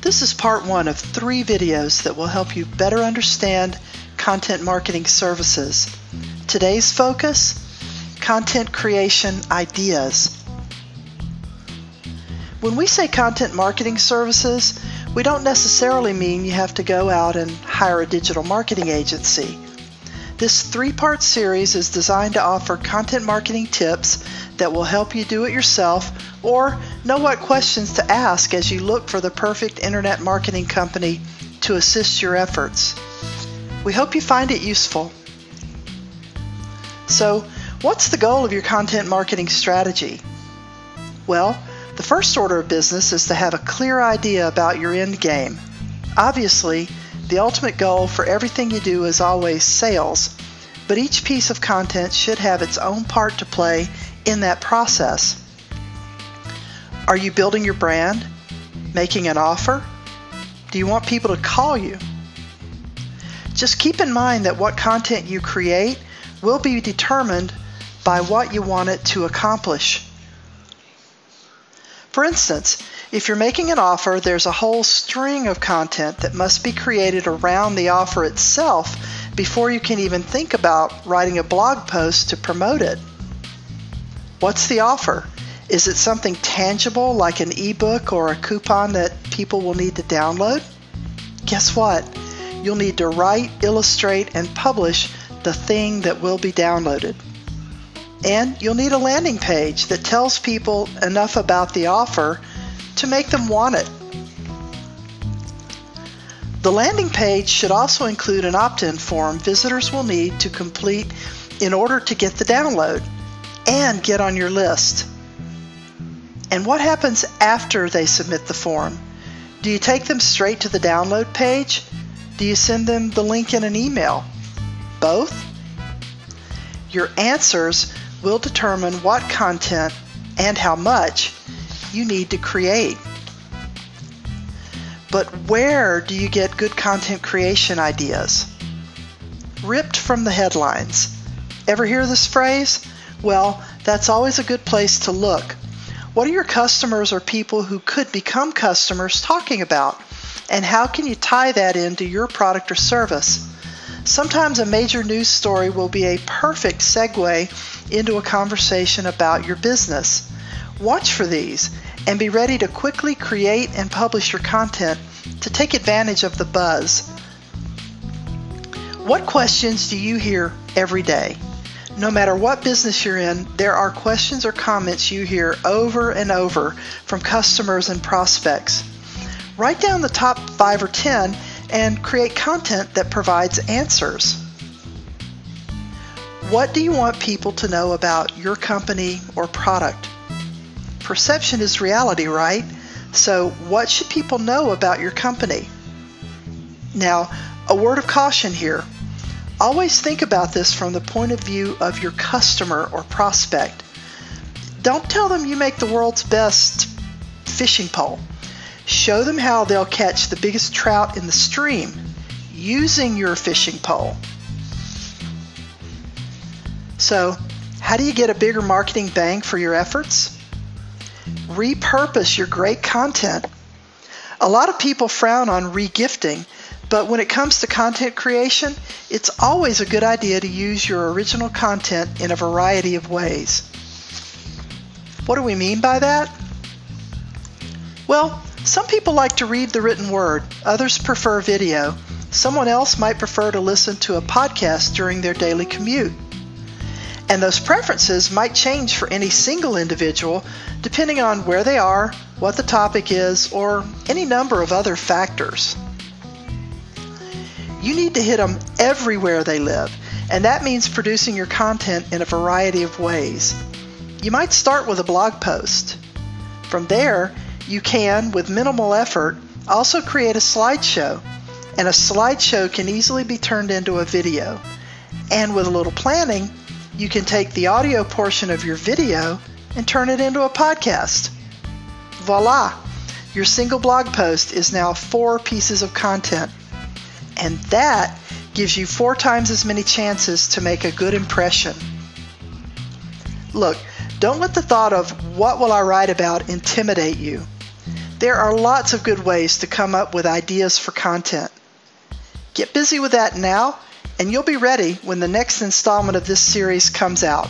This is part 1 of 3 videos that will help you better understand content marketing services. Today's focus: content creation ideas. When we say content marketing services, we don't necessarily mean you have to go out and hire a digital marketing agency. This 3-part series is designed to offer content marketing tips that will help you do it yourself or know what questions to ask as you look for the perfect internet marketing company to assist your efforts. We hope you find it useful. So, what's the goal of your content marketing strategy? Well, the first order of business is to have a clear idea about your end game. Obviously, the ultimate goal for everything you do is always sales, but each piece of content should have its own part to play in that process. Are you building your brand? Making an offer? Do you want people to call you? Just keep in mind that what content you create will be determined by what you want it to accomplish. For instance, if you're making an offer, there's a whole string of content that must be created around the offer itself before you can even think about writing a blog post to promote it. What's the offer? Is it something tangible like an ebook or a coupon that people will need to download? Guess what? You'll need to write, illustrate, and publish the thing that will be downloaded. And you'll need a landing page that tells people enough about the offer to make them want it. The landing page should also include an opt-in form visitors will need to complete in order to get the download and get on your list. And what happens after they submit the form? Do you take them straight to the download page? Do you send them the link in an email? Both? Your answers will determine what content and how much you need to create. But where do you get good content creation ideas? Ripped from the headlines. Ever hear this phrase? Well, that's always a good place to look. What are your customers or people who could become customers talking about? And how can you tie that into your product or service? Sometimes a major news story will be a perfect segue into a conversation about your business. Watch for these and be ready to quickly create and publish your content to take advantage of the buzz. What questions do you hear every day? No matter what business you're in, there are questions or comments you hear over and over from customers and prospects. Write down the top 5 or 10 and create content that provides answers. What do you want people to know about your company or product? Perception is reality, right? So what should people know about your company? Now, a word of caution here. Always think about this from the point of view of your customer or prospect. Don't tell them you make the world's best fishing pole. Show them how they'll catch the biggest trout in the stream using your fishing pole. So, how do you get a bigger marketing bang for your efforts? Repurpose your great content. A lot of people frown on regifting, but when it comes to content creation, it's always a good idea to use your original content in a variety of ways. What do we mean by that? Well, some people like to read the written word, others prefer video. Someone else might prefer to listen to a podcast during their daily commute. And those preferences might change for any single individual depending on where they are, what the topic is, or any number of other factors. You need to hit them everywhere they live, and that means producing your content in a variety of ways. You might start with a blog post. From there, you can, with minimal effort, also create a slideshow, and a slideshow can easily be turned into a video. And with a little planning, you can take the audio portion of your video and turn it into a podcast. Voila! Your single blog post is now 4 pieces of content. And that gives you 4 times as many chances to make a good impression. Look, don't let the thought of what will I write about intimidate you. There are lots of good ways to come up with ideas for content. Get busy with that now, and you'll be ready when the next installment of this series comes out.